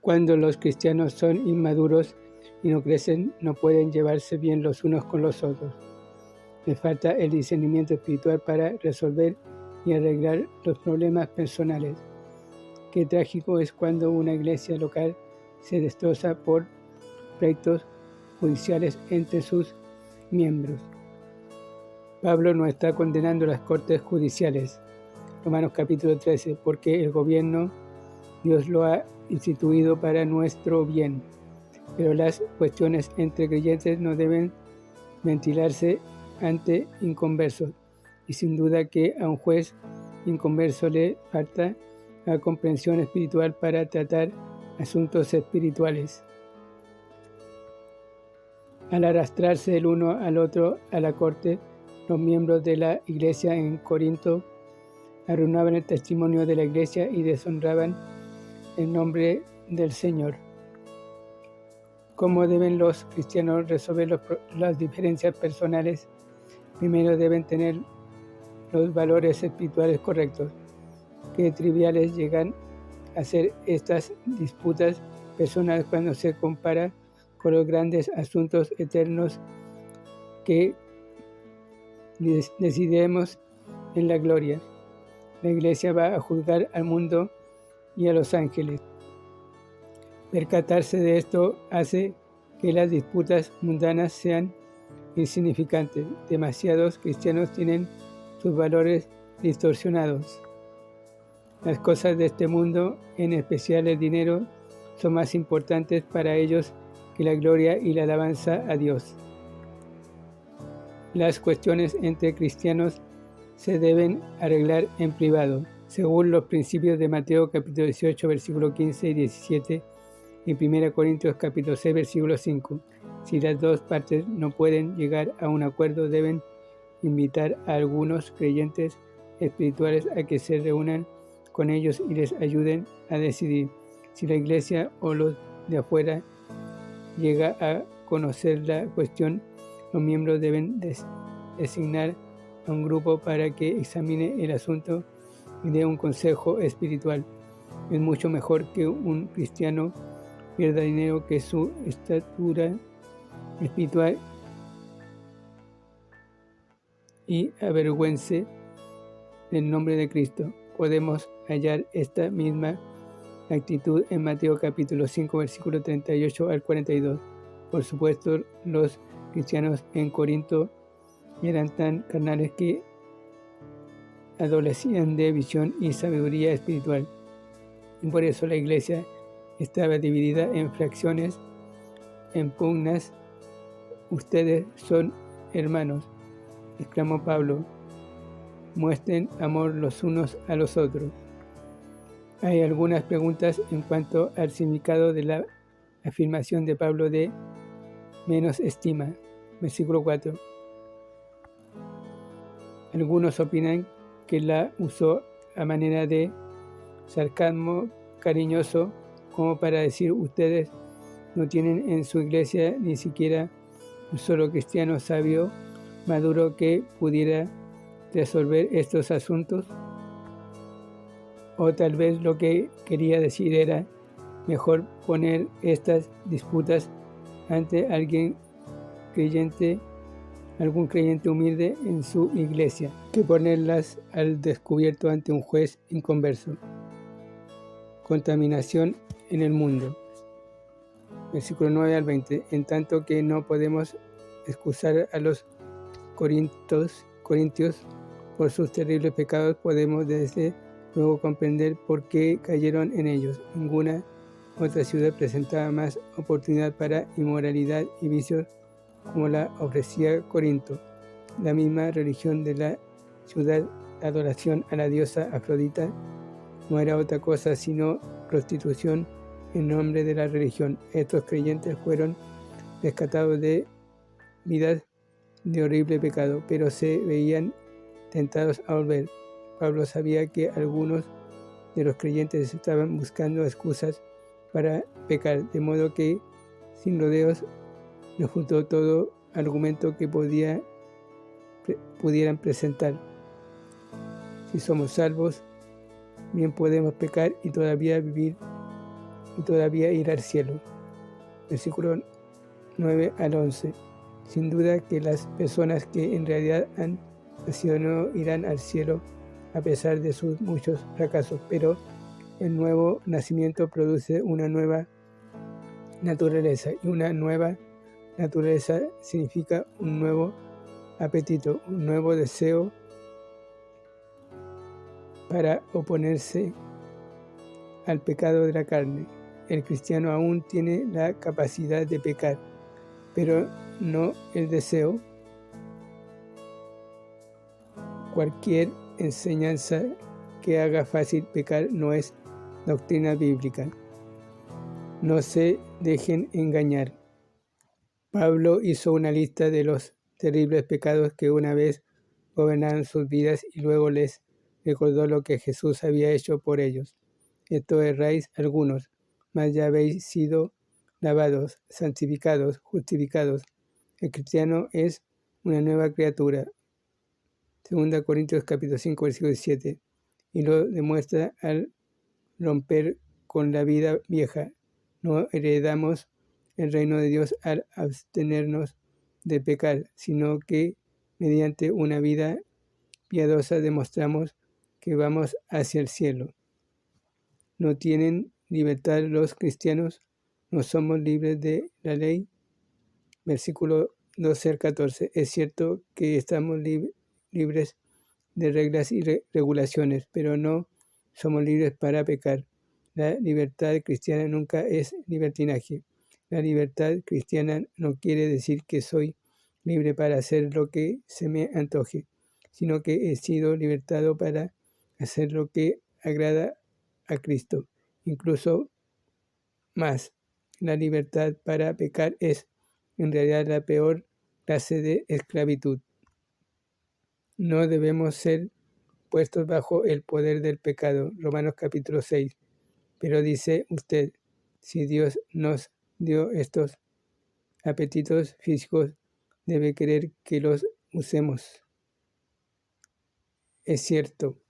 Cuando los cristianos son inmaduros y no crecen, no pueden llevarse bien los unos con los otros. Les falta el discernimiento espiritual para resolver y arreglar los problemas personales. Qué trágico es cuando una iglesia local se destroza por pleitos judiciales entre sus miembros. Pablo no está condenando las cortes judiciales. Romanos capítulo 13, porque el gobierno Dios lo ha instituido para nuestro bien, pero las cuestiones entre creyentes no deben ventilarse ante inconversos, y sin duda que a un juez inconverso le falta la comprensión espiritual para tratar asuntos espirituales. Al arrastrarse el uno al otro a la corte, los miembros de la iglesia en Corinto arruinaban el testimonio de la iglesia y deshonraban el nombre del Señor. ¿Cómo deben los cristianos resolver las diferencias personales? Primero deben tener los valores espirituales correctos. Qué triviales llegan a ser estas disputas personales cuando se compara con los grandes asuntos eternos que decidiremos en la gloria. La iglesia va a juzgar al mundo y a los ángeles. Percatarse de esto hace que las disputas mundanas sean insignificantes. Demasiados cristianos tienen sus valores distorsionados. Las cosas de este mundo, en especial el dinero, son más importantes para ellos que la gloria y la alabanza a Dios. Las cuestiones entre cristianos se deben arreglar en privado, según los principios de Mateo capítulo 18, versículo 15 y 17, y 1 Corintios capítulo 6, versículo 5. Si las dos partes no pueden llegar a un acuerdo, deben invitar a algunos creyentes espirituales a que se reúnan con ellos y les ayuden a decidir. Si la iglesia o los de afuera llega a conocer la cuestión, los miembros deben designar a un grupo para que examine el asunto y dé un consejo espiritual. Es mucho mejor que un cristiano pierda dinero que su estatura espiritual y avergüence el nombre de Cristo. Podemos hallar esta misma actitud en Mateo capítulo 5, versículo 38 al 42. Por supuesto, los cristianos en Corinto eran tan carnales que adolecían de visión y sabiduría espiritual, y por eso la iglesia estaba dividida en fracciones, en pugnas. Ustedes son hermanos, exclamó Pablo, muestren amor los unos a los otros. Hay algunas preguntas en cuanto al significado de la afirmación de Pablo de menos estima. Versículo 4. Algunos opinan que la usó a manera de sarcasmo cariñoso, como para decir: ustedes no tienen en su iglesia ni siquiera un solo cristiano sabio, maduro, que pudiera resolver estos asuntos. O tal vez lo que quería decir era: mejor poner estas disputas ante algún creyente humilde en su iglesia, que ponerlas al descubierto ante un juez inconverso. Contaminación en el mundo. Versículo 9 al 20. En tanto que no podemos excusar a los corintios por sus terribles pecados, podemos desde luego comprender por qué cayeron en ellos. Ninguna otra ciudad presentaba más oportunidad para inmoralidad y vicios como la ofrecía Corinto. La misma religión de la ciudad, la adoración a la diosa Afrodita, no era otra cosa sino prostitución en nombre de la religión. Estos creyentes fueron rescatados de vidas de horrible pecado, pero se veían tentados a volver. Pablo sabía que algunos de los creyentes estaban buscando excusas para pecar, de modo que, sin rodeos, refutó todo argumento que pudieran presentar. Si somos salvos, bien podemos pecar y todavía vivir y todavía ir al cielo. Versículo 9 al 11. Sin duda que las personas que en realidad han nacido no irán al cielo a pesar de sus muchos fracasos, pero el nuevo nacimiento produce una nueva naturaleza, y una nueva naturaleza significa un nuevo apetito, un nuevo deseo para oponerse al pecado de la carne. El cristiano aún tiene la capacidad de pecar, pero no el deseo. Cualquier enseñanza que haga fácil pecar no es doctrina bíblica. No se dejen engañar. Pablo hizo una lista de los terribles pecados que una vez gobernaron sus vidas y luego les recordó lo que Jesús había hecho por ellos. Esto erráis algunos, mas ya habéis sido lavados, santificados, justificados. El cristiano es una nueva criatura. 2 Corintios capítulo 5, versículo 17. Y lo demuestra al romper con la vida vieja. No heredamos el reino de Dios al abstenernos de pecar, sino que mediante una vida piadosa demostramos que vamos hacia el cielo. ¿No tienen libertad los cristianos? ¿No somos libres de la ley? Versículo 12 al 14. Es cierto que estamos libres de reglas y regulaciones, pero no somos libres para pecar. La libertad cristiana nunca es libertinaje. La libertad cristiana no quiere decir que soy libre para hacer lo que se me antoje, sino que he sido libertado para hacer lo que agrada a Cristo. Incluso más, la libertad para pecar es en realidad la peor clase de esclavitud. No debemos ser puestos bajo el poder del pecado. Romanos capítulo 6. Pero dice usted, si Dios nos dio estos apetitos físicos, debe querer que los usemos. Es cierto,